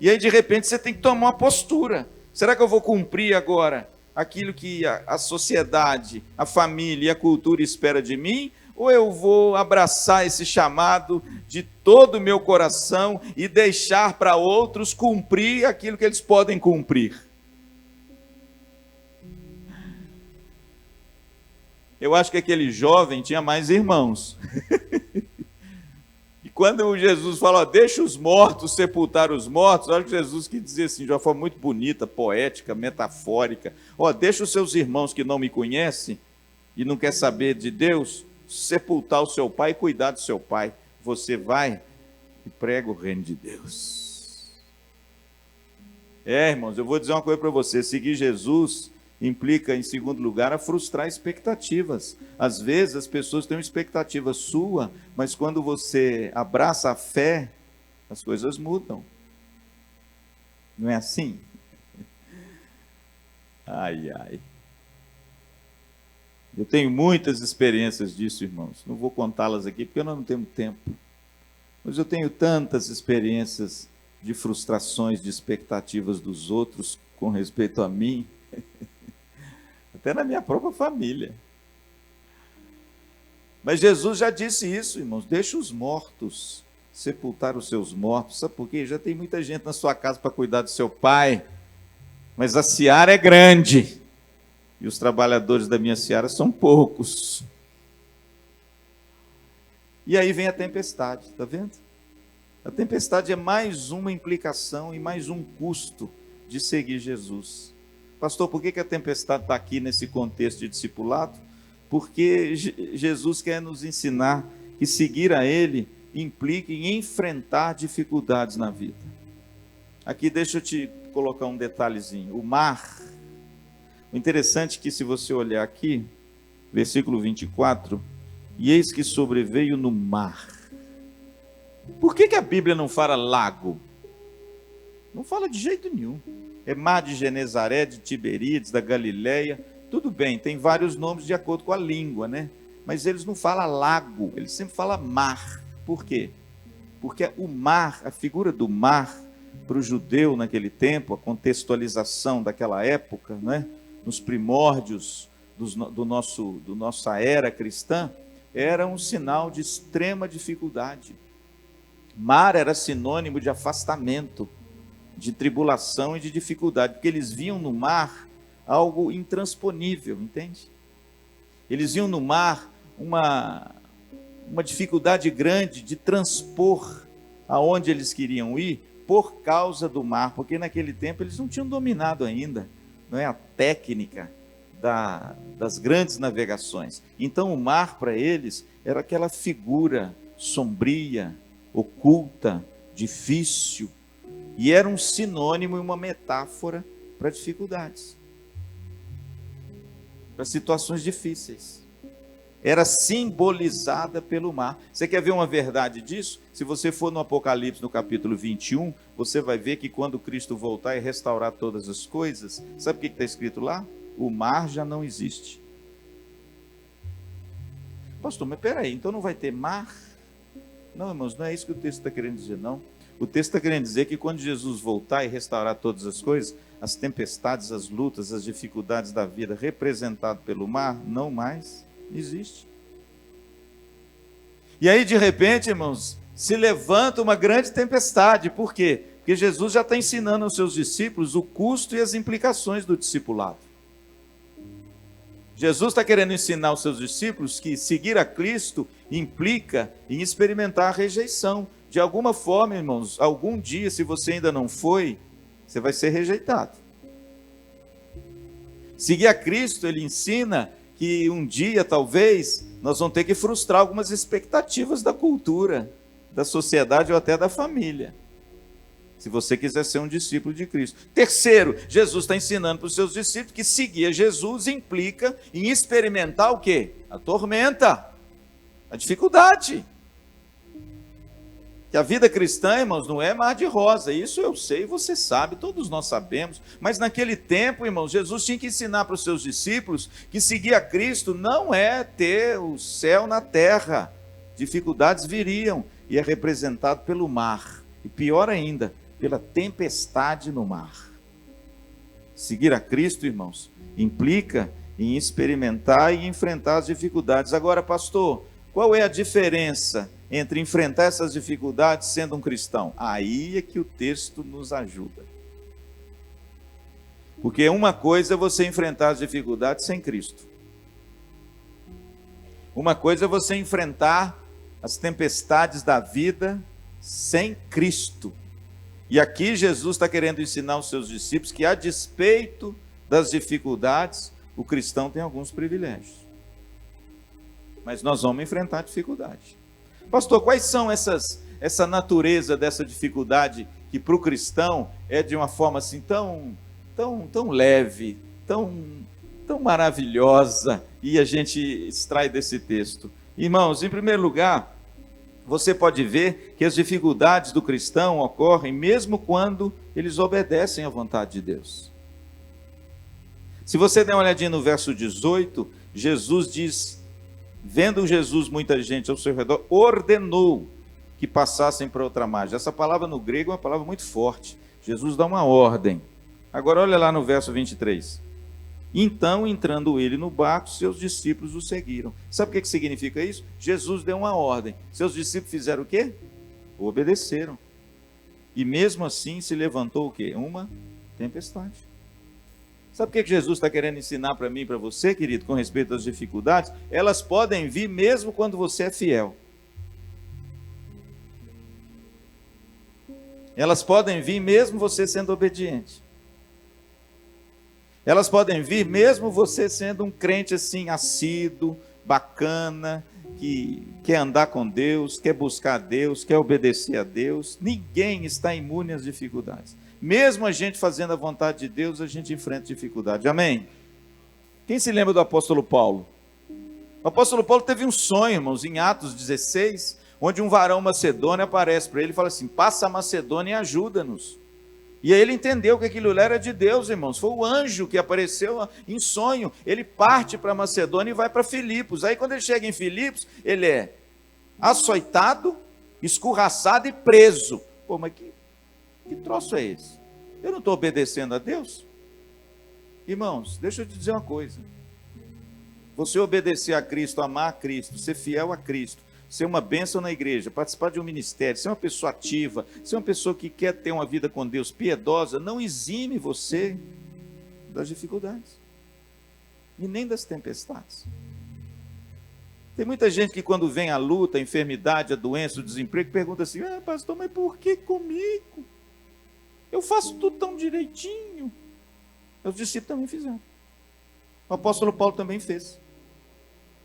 A: e aí de repente você tem que tomar uma postura. Será que eu vou cumprir agora aquilo que a sociedade, a família e a cultura espera de mim? Ou eu vou abraçar esse chamado de todo o meu coração e deixar para outros cumprir aquilo que eles podem cumprir? Eu acho que aquele jovem tinha mais irmãos. E quando Jesus fala, deixa os mortos sepultar os mortos, eu acho que Jesus quis dizer assim, de uma forma muito bonita, poética, metafórica, deixa os seus irmãos que não me conhecem e não quer saber de Deus, sepultar o seu pai e cuidar do seu pai. Você vai e prega o reino de Deus. Irmãos, eu vou dizer uma coisa para você, seguir Jesus implica, em segundo lugar, a frustrar expectativas. Às vezes as pessoas têm uma expectativa sua, mas quando você abraça a fé, as coisas mudam. Não é assim? Ai, ai. Eu tenho muitas experiências disso, irmãos. Não vou contá-las aqui porque nós não temos tempo. Mas eu tenho tantas experiências de frustrações, de expectativas dos outros com respeito a mim, até na minha própria família. Mas Jesus já disse isso, irmãos, deixa os mortos sepultar os seus mortos. Sabe por quê? Já tem muita gente na sua casa para cuidar do seu pai, mas a seara é grande, e os trabalhadores da minha seara são poucos. E aí vem a tempestade, está vendo? A tempestade é mais uma implicação e mais um custo de seguir Jesus. Pastor, por que a tempestade está aqui nesse contexto de discipulado? Porque Jesus quer nos ensinar que seguir a Ele implica em enfrentar dificuldades na vida. Aqui deixa eu te colocar um detalhezinho. O mar, o interessante é que se você olhar aqui, versículo 24, e eis que sobreveio no mar. Por que a Bíblia não fala lago? Não fala de jeito nenhum. É mar de Genezaré, de Tiberíades, da Galileia. Tudo bem, tem vários nomes de acordo com a língua, né? Mas eles não falam lago, eles sempre falam mar. Por quê? Porque o mar, a figura do mar, para o judeu naquele tempo, a contextualização daquela época, né? Nos primórdios do nossa era cristã, era um sinal de extrema dificuldade. Mar era sinônimo de afastamento, de tribulação e de dificuldade, porque eles viam no mar algo intransponível, entende? Eles viam no mar uma dificuldade grande de transpor aonde eles queriam ir por causa do mar, porque naquele tempo eles não tinham dominado ainda, não é, a técnica das grandes navegações. Então o mar para eles era aquela figura sombria, oculta, difícil, e era um sinônimo e uma metáfora para dificuldades, para situações difíceis. Era simbolizada pelo mar. Você quer ver uma verdade disso? Se você for no Apocalipse, no capítulo 21, você vai ver que quando Cristo voltar e restaurar todas as coisas, sabe o que está escrito lá? O mar já não existe. Pastor, mas peraí, então não vai ter mar? Não, irmãos, não é isso que o texto está querendo dizer, não. O texto está querendo dizer que quando Jesus voltar e restaurar todas as coisas, as tempestades, as lutas, as dificuldades da vida representado pelo mar, não mais existe. E aí, de repente, irmãos, se levanta uma grande tempestade. Por quê? Porque Jesus já está ensinando aos seus discípulos o custo e as implicações do discipulado. Jesus está querendo ensinar aos seus discípulos que seguir a Cristo implica em experimentar a rejeição. De alguma forma, irmãos, algum dia, se você ainda não foi, você vai ser rejeitado. Seguir a Cristo, ele ensina que um dia, talvez, nós vamos ter que frustrar algumas expectativas da cultura, da sociedade ou até da família, se você quiser ser um discípulo de Cristo. Terceiro, Jesus está ensinando para os seus discípulos que seguir a Jesus implica em experimentar o quê? A tormenta, a dificuldade. Que a vida cristã, irmãos, não é mar de rosa, isso eu sei, você sabe, todos nós sabemos, mas naquele tempo, irmãos, Jesus tinha que ensinar para os seus discípulos que seguir a Cristo não é ter o céu na terra, dificuldades viriam, e é representado pelo mar, e pior ainda, pela tempestade no mar. Seguir a Cristo, irmãos, implica em experimentar e enfrentar as dificuldades. Agora, pastor, qual é a diferença entre enfrentar essas dificuldades sendo um cristão? Aí é que o texto nos ajuda. Porque uma coisa é você enfrentar as dificuldades sem Cristo. Uma coisa é você enfrentar as tempestades da vida sem Cristo. E aqui Jesus está querendo ensinar aos seus discípulos que, a despeito das dificuldades, o cristão tem alguns privilégios. Mas nós vamos enfrentar dificuldade. Pastor, quais são essa natureza dessa dificuldade que para o cristão é de uma forma assim tão leve, tão maravilhosa, e a gente extrai desse texto? Irmãos, em primeiro lugar, você pode ver que as dificuldades do cristão ocorrem mesmo quando eles obedecem à vontade de Deus. Se você der uma olhadinha no verso 18, Jesus diz, vendo Jesus muita gente ao seu redor, ordenou que passassem para outra margem. Essa palavra no grego é uma palavra muito forte. Jesus dá uma ordem. Agora olha lá no verso 23. Então, entrando ele no barco, seus discípulos o seguiram. Sabe o que significa isso? Jesus deu uma ordem. Seus discípulos fizeram o quê? Obedeceram. E mesmo assim se levantou o quê? Uma tempestade. Sabe o que Jesus está querendo ensinar para mim e para você, querido, com respeito às dificuldades? Elas podem vir mesmo quando você é fiel. Elas podem vir mesmo você sendo obediente. Elas podem vir mesmo você sendo um crente assim, assíduo, bacana, que quer andar com Deus, quer buscar a Deus, quer obedecer a Deus. Ninguém está imune às dificuldades. Mesmo a gente fazendo a vontade de Deus, a gente enfrenta dificuldade. Amém? Quem se lembra do apóstolo Paulo? O apóstolo Paulo teve um sonho, irmãos, em Atos 16, onde um varão macedônio aparece para ele e fala assim, passa a Macedônia e ajuda-nos. E aí ele entendeu que aquilo era de Deus, irmãos. Foi o anjo que apareceu em sonho. Ele parte para Macedônia e vai para Filipos. Aí quando ele chega em Filipos, ele é açoitado, escorraçado e preso. Pô, mas que troço é esse? Eu não estou obedecendo a Deus? Irmãos, deixa eu te dizer uma coisa. Você obedecer a Cristo, amar a Cristo, ser fiel a Cristo, ser uma bênção na igreja, participar de um ministério, ser uma pessoa ativa, ser uma pessoa que quer ter uma vida com Deus piedosa, não exime você das dificuldades e nem das tempestades. Tem muita gente que quando vem a luta, a enfermidade, a doença, o desemprego, pergunta assim, pastor, mas por que comigo? Eu faço tudo tão direitinho. Os discípulos também fizeram. O apóstolo Paulo também fez.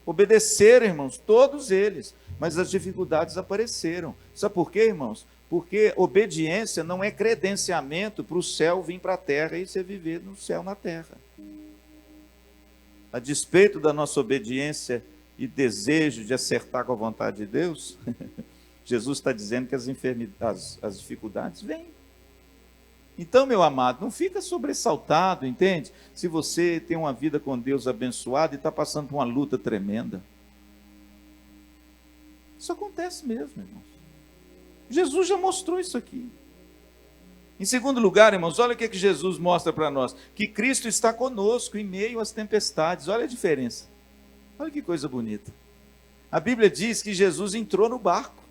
A: Obedeceram, irmãos, todos eles, mas as dificuldades apareceram. Sabe por quê, irmãos? Porque obediência não é credenciamento para o céu vir para a terra e você viver no céu na terra. A despeito da nossa obediência e desejo de acertar com a vontade de Deus, Jesus está dizendo que as dificuldades vêm. Então, meu amado, não fica sobressaltado, entende? Se você tem uma vida com Deus abençoada e está passando por uma luta tremenda. Isso acontece mesmo, irmãos. Jesus já mostrou isso aqui. Em segundo lugar, irmãos, olha o que Jesus mostra para nós. Que Cristo está conosco em meio às tempestades. Olha a diferença. Olha que coisa bonita. A Bíblia diz que Jesus entrou no barco.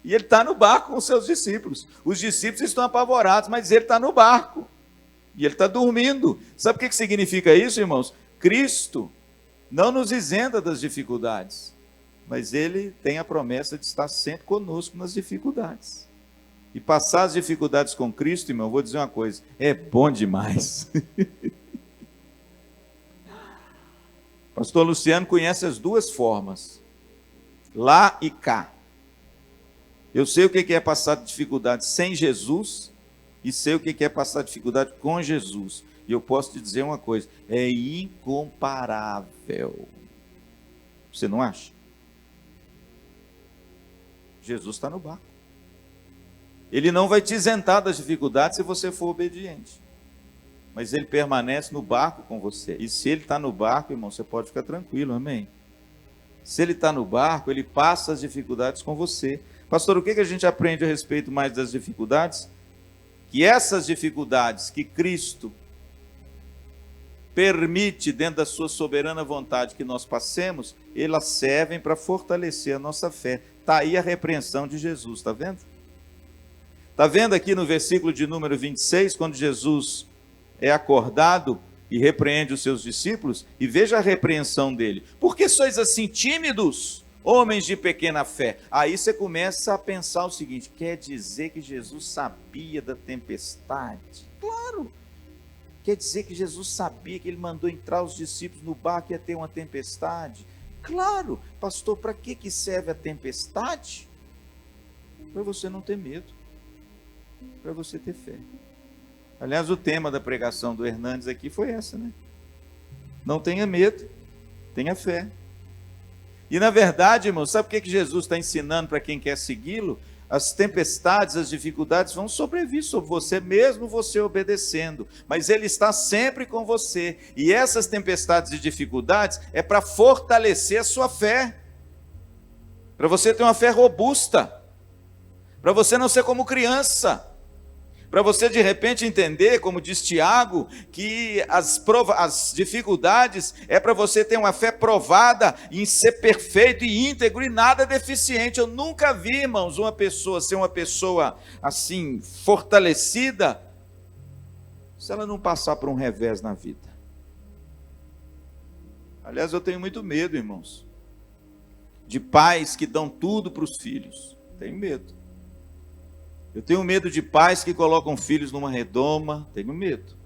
A: E ele está no barco com os seus discípulos. Os discípulos estão apavorados, mas ele está no barco. E ele está dormindo. Sabe o que significa isso, irmãos? Cristo não nos isenta das dificuldades, mas ele tem a promessa de estar sempre conosco nas dificuldades. E passar as dificuldades com Cristo, irmão, eu vou dizer uma coisa, é bom demais. Pastor Luciano conhece as duas formas, lá e cá. Eu sei o que é passar dificuldade sem Jesus e sei o que é passar dificuldade com Jesus. E eu posso te dizer uma coisa, é incomparável. Você não acha? Jesus está no barco. Ele não vai te isentar das dificuldades se você for obediente. Mas ele permanece no barco com você. E se ele está no barco, irmão, você pode ficar tranquilo, amém? Se ele está no barco, ele passa as dificuldades com você. Pastor, o que a gente aprende a respeito mais das dificuldades? Que essas dificuldades que Cristo permite, dentro da sua soberana vontade, que nós passemos, elas servem para fortalecer a nossa fé. Está aí a repreensão de Jesus, está vendo? Está vendo aqui no versículo de número 26, quando Jesus é acordado e repreende os seus discípulos, e veja a repreensão dele. Por que sois assim tímidos, homens de pequena fé? Aí você começa a pensar o seguinte, quer dizer que Jesus sabia da tempestade? Claro! Quer dizer que Jesus sabia que ele mandou entrar os discípulos no barco e ia ter uma tempestade? Claro! Pastor, para que serve a tempestade? Para você não ter medo, para você ter fé. Aliás, o tema da pregação do Hernandes aqui foi essa, né? Não tenha medo, tenha fé. E na verdade, irmão, sabe o que Jesus está ensinando para quem quer segui-lo? As tempestades, as dificuldades vão sobrevir sobre você, mesmo você obedecendo. Mas ele está sempre com você. E essas tempestades e dificuldades é para fortalecer a sua fé. Para você ter uma fé robusta. Para você não ser como criança. Para você de repente entender, como diz Tiago, que as dificuldades é para você ter uma fé provada em ser perfeito e íntegro e nada deficiente. Eu nunca vi, irmãos, uma pessoa ser uma pessoa assim, fortalecida, se ela não passar por um revés na vida. Aliás, eu tenho muito medo, irmãos, de pais que dão tudo para os filhos. Tenho medo. Eu tenho medo de pais que colocam filhos numa redoma, tenho medo.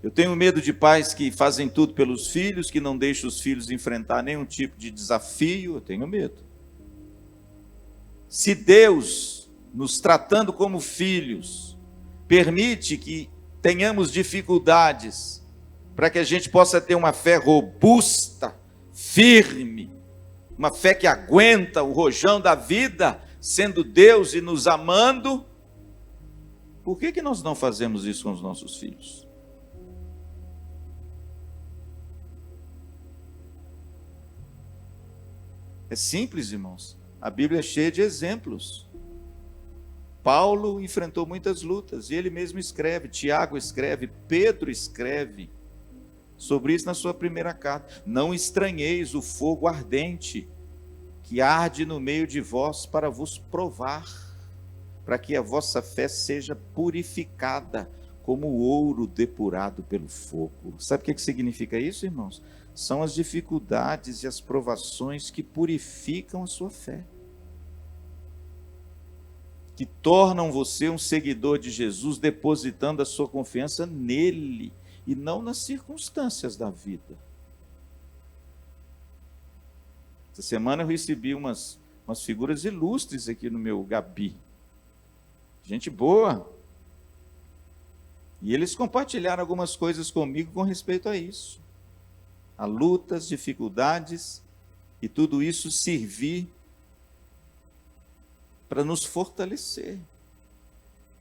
A: Eu tenho medo de pais que fazem tudo pelos filhos, que não deixam os filhos enfrentar nenhum tipo de desafio, eu tenho medo. Se Deus, nos tratando como filhos, permite que tenhamos dificuldades, para que a gente possa ter uma fé robusta, firme, uma fé que aguenta o rojão da vida, sendo Deus e nos amando, por que nós não fazemos isso com os nossos filhos? É simples, irmãos. A Bíblia é cheia de exemplos. Paulo enfrentou muitas lutas, e ele mesmo escreve, Tiago escreve, Pedro escreve sobre isso na sua primeira carta. Não estranheis o fogo ardente, que arde no meio de vós para vos provar, para que a vossa fé seja purificada, como o ouro depurado pelo fogo. Sabe o que significa isso, irmãos? São as dificuldades e as provações que purificam a sua fé, que tornam você um seguidor de Jesus, depositando a sua confiança nele, e não nas circunstâncias da vida. Essa semana eu recebi umas figuras ilustres aqui no meu Gabi. Gente boa. E eles compartilharam algumas coisas comigo com respeito a isso. A lutas, dificuldades, e tudo isso servir para nos fortalecer,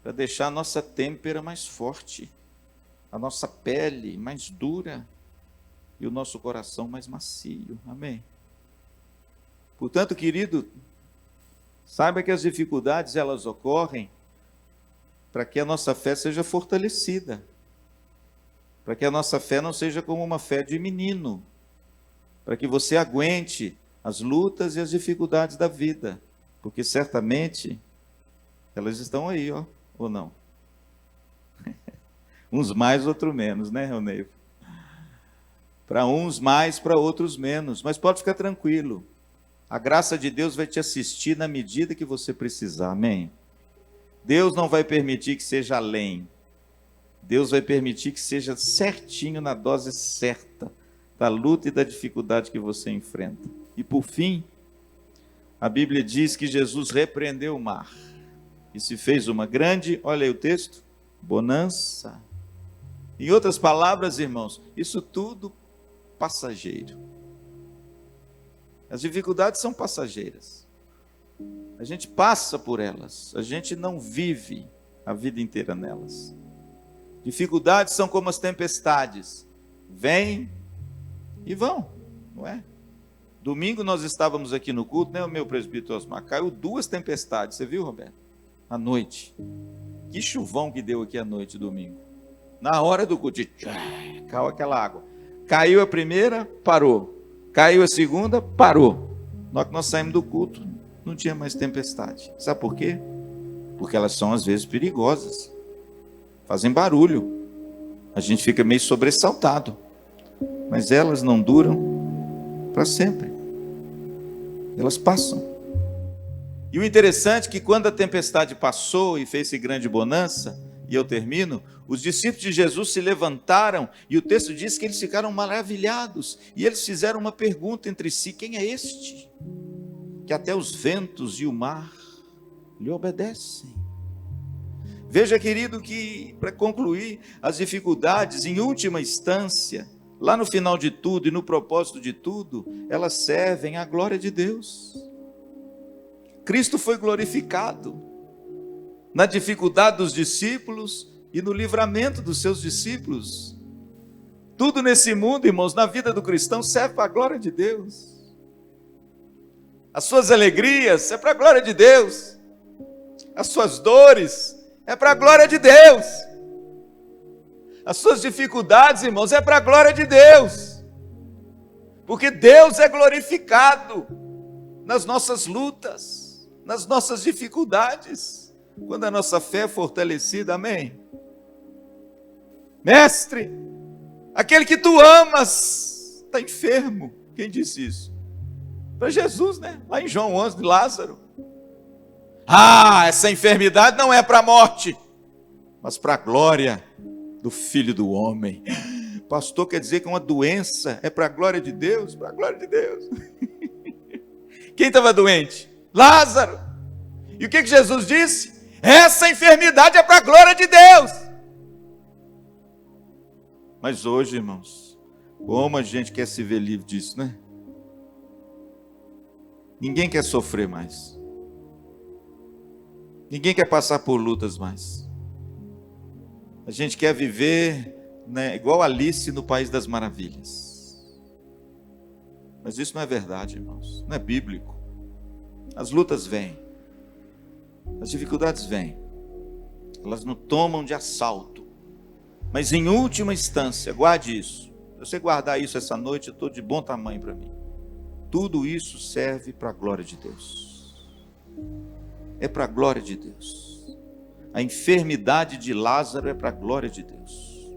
A: para deixar a nossa têmpera mais forte, a nossa pele mais dura e o nosso coração mais macio. Amém? Portanto, querido, saiba que as dificuldades, elas ocorrem para que a nossa fé seja fortalecida, para que a nossa fé não seja como uma fé de menino, para que você aguente as lutas e as dificuldades da vida, porque certamente elas estão aí, ó, ou não? Uns mais, outros menos, né, Roneivo? Para uns mais, para outros menos, mas pode ficar tranquilo. A graça de Deus vai te assistir na medida que você precisar, amém? Deus não vai permitir que seja além. Deus vai permitir que seja certinho na dose certa, da luta e da dificuldade que você enfrenta. E por fim, a Bíblia diz que Jesus repreendeu o mar e se fez uma grande, olha aí o texto, bonança. Em outras palavras, irmãos, isso tudo passageiro. As dificuldades são passageiras. A gente passa por elas, a gente não vive a vida inteira nelas. Dificuldades são como as tempestades, vêm e vão, não é? Domingo nós estávamos aqui no culto, né, o meu presbítero Osmar, caiu 2 tempestades, você viu, Roberto? À noite. Que chuvão que deu aqui à noite, domingo. Na hora do culto, caiu aquela água. Caiu a primeira, parou. Caiu a segunda, parou. Na hora que nós saímos do culto, não tinha mais tempestade. Sabe por quê? Porque elas são às vezes perigosas. Fazem barulho. A gente fica meio sobressaltado. Mas elas não duram para sempre. Elas passam. E o interessante é que quando a tempestade passou e fez-se grande bonança, e eu termino, os discípulos de Jesus se levantaram, e o texto diz que eles ficaram maravilhados, e eles fizeram uma pergunta entre si: quem é este? Que até os ventos e o mar lhe obedecem. Veja, querido, que para concluir, as dificuldades, em última instância, lá no final de tudo e no propósito de tudo, elas servem à glória de Deus. Cristo foi glorificado na dificuldade dos discípulos e no livramento dos seus discípulos. Tudo nesse mundo, irmãos, na vida do cristão, serve para a glória de Deus. As suas alegrias é para a glória de Deus. As suas dores é para a glória de Deus. As suas dificuldades, irmãos, é para a glória de Deus. Porque Deus é glorificado nas nossas lutas, nas nossas dificuldades, quando a nossa fé é fortalecida, amém? Mestre, aquele que tu amas está enfermo. Quem disse isso? Para Jesus, né? Lá em João 11, de Lázaro. Essa enfermidade não é para a morte, mas para a glória do Filho do Homem. Pastor, quer dizer que uma doença é para a glória de Deus? Para a glória de Deus. Quem estava doente? Lázaro. E o que Jesus disse? Essa enfermidade é para a glória de Deus. Mas hoje, irmãos, como a gente quer se ver livre disso, né? Ninguém quer sofrer mais. Ninguém quer passar por lutas mais. A gente quer viver, né, igual Alice no País das Maravilhas. Mas isso não é verdade, irmãos. Não é bíblico. As lutas vêm. As dificuldades vêm. Elas não tomam de assalto. Mas em última instância, guarde isso. Se você guardar isso essa noite, eu estou de bom tamanho para mim. Tudo isso serve para a glória de Deus. É para a glória de Deus. A enfermidade de Lázaro é para a glória de Deus.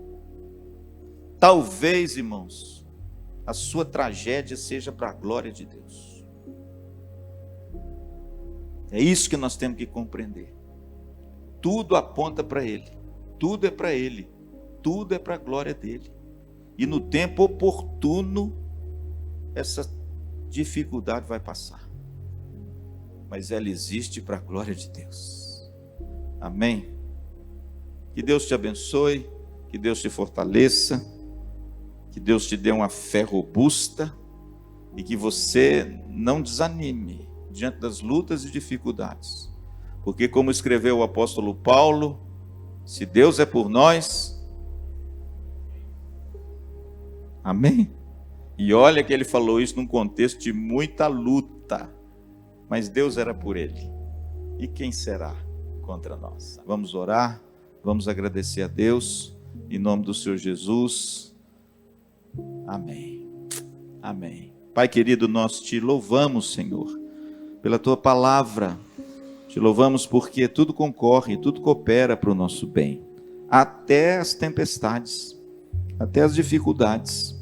A: Talvez, irmãos, a sua tragédia seja para a glória de Deus. É isso que nós temos que compreender. Tudo aponta para Ele. Tudo é para Ele. Tudo é para a glória dEle. E no tempo oportuno, essa dificuldade vai passar. Mas ela existe para a glória de Deus. Amém? Que Deus te abençoe, que Deus te fortaleça, que Deus te dê uma fé robusta e que você não desanime diante das lutas e dificuldades. Porque como escreveu o apóstolo Paulo, se Deus é por nós, amém? E olha que ele falou isso num contexto de muita luta, mas Deus era por ele. E quem será contra nós? Vamos orar, vamos agradecer a Deus, em nome do Senhor Jesus. Amém. Amém. Pai querido, nós te louvamos, Senhor, pela tua palavra. Te louvamos porque tudo concorre, tudo coopera para o nosso bem. Até as tempestades, até as dificuldades,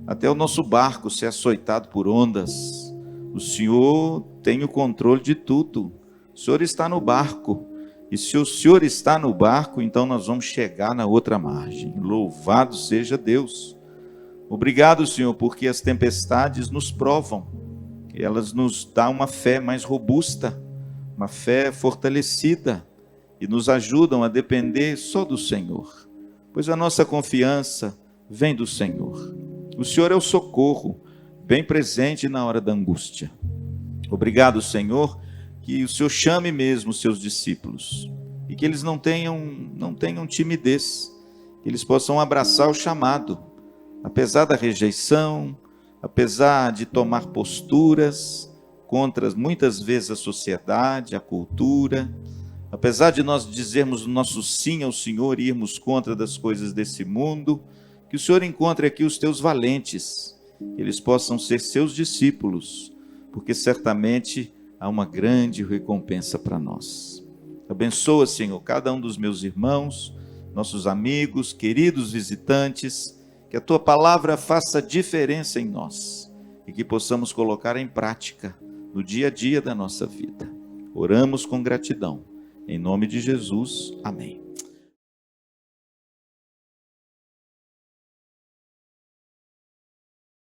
A: até o nosso barco ser açoitado por ondas. O Senhor tem o controle de tudo. O Senhor está no barco. E se o Senhor está no barco, então nós vamos chegar na outra margem. Louvado seja Deus. Obrigado, Senhor, porque as tempestades nos provam, e elas nos dão uma fé mais robusta, uma fé fortalecida, e nos ajudam a depender só do Senhor, pois a nossa confiança vem do Senhor. O Senhor é o socorro, bem presente na hora da angústia. Obrigado, Senhor, que o Senhor chame mesmo os seus discípulos, e que eles não tenham timidez, que eles possam abraçar o chamado, apesar da rejeição, apesar de tomar posturas contra muitas vezes a sociedade, a cultura, apesar de nós dizermos o nosso sim ao Senhor e irmos contra das coisas desse mundo, que o Senhor encontre aqui os teus valentes, que eles possam ser seus discípulos, porque certamente há uma grande recompensa para nós. Abençoa, Senhor, cada um dos meus irmãos, nossos amigos, queridos visitantes, que a tua palavra faça diferença em nós e que possamos colocar em prática no dia a dia da nossa vida. Oramos com gratidão. Em nome de Jesus, amém.